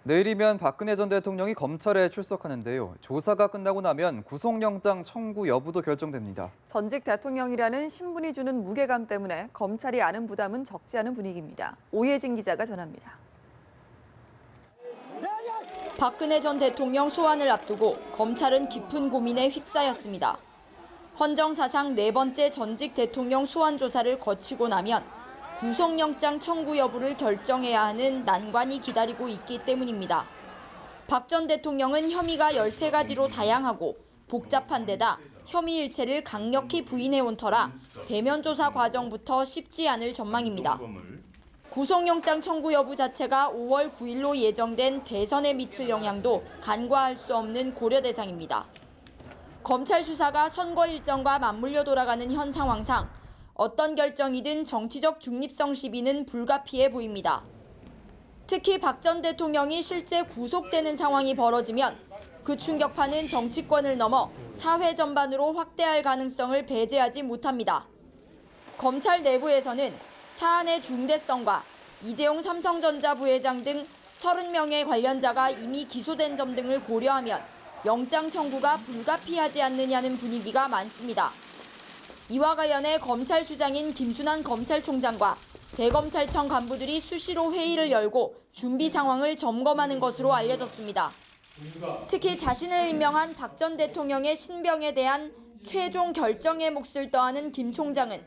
내일이면 박근혜 전 대통령이 검찰에 출석하는데요. 조사가 끝나고 나면 구속영장 청구 여부도 결정됩니다. 전직 대통령이라는 신분이 주는 무게감 때문에 검찰이 아는 부담은 적지 않은 분위기입니다. 오예진 기자가 전합니다. 박근혜 전 대통령 소환을 앞두고 검찰은 깊은 고민에 휩싸였습니다. 헌정사상 4번째 전직 대통령 소환 조사를 거치고 나면 구속영장 청구 여부를 결정해야 하는 난관이 기다리고 있기 때문입니다. 박 전 대통령은 혐의가 13가지로 다양하고 복잡한 데다 혐의 일체를 강력히 부인해온 터라 대면 조사 과정부터 쉽지 않을 전망입니다. 구속영장 청구 여부 자체가 5월 9일로 예정된 대선에 미칠 영향도 간과할 수 없는 고려 대상입니다. 검찰 수사가 선거 일정과 맞물려 돌아가는 현 상황상 어떤 결정이든 정치적 중립성 시비는 불가피해 보입니다. 특히 박 전 대통령이 실제 구속되는 상황이 벌어지면 그 충격파는 정치권을 넘어 사회 전반으로 확대할 가능성을 배제하지 못합니다. 검찰 내부에서는 사안의 중대성과 이재용 삼성전자 부회장 등 30명의 관련자가 이미 기소된 점 등을 고려하면 영장 청구가 불가피하지 않느냐는 분위기가 많습니다. 이와 관련해 검찰 수장인 김순환 검찰총장과 대검찰청 간부들이 수시로 회의를 열고 준비 상황을 점검하는 것으로 알려졌습니다. 특히 자신을 임명한 박 전 대통령의 신병에 대한 최종 결정의 몫을 떠안은 김 총장은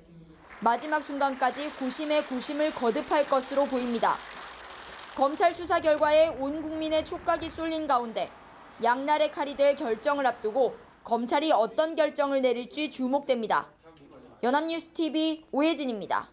마지막 순간까지 고심에 고심을 거듭할 것으로 보입니다. 검찰 수사 결과에 온 국민의 촉각이 쏠린 가운데 양날의 칼이 될 결정을 앞두고 검찰이 어떤 결정을 내릴지 주목됩니다. 연합뉴스 TV 오예진입니다.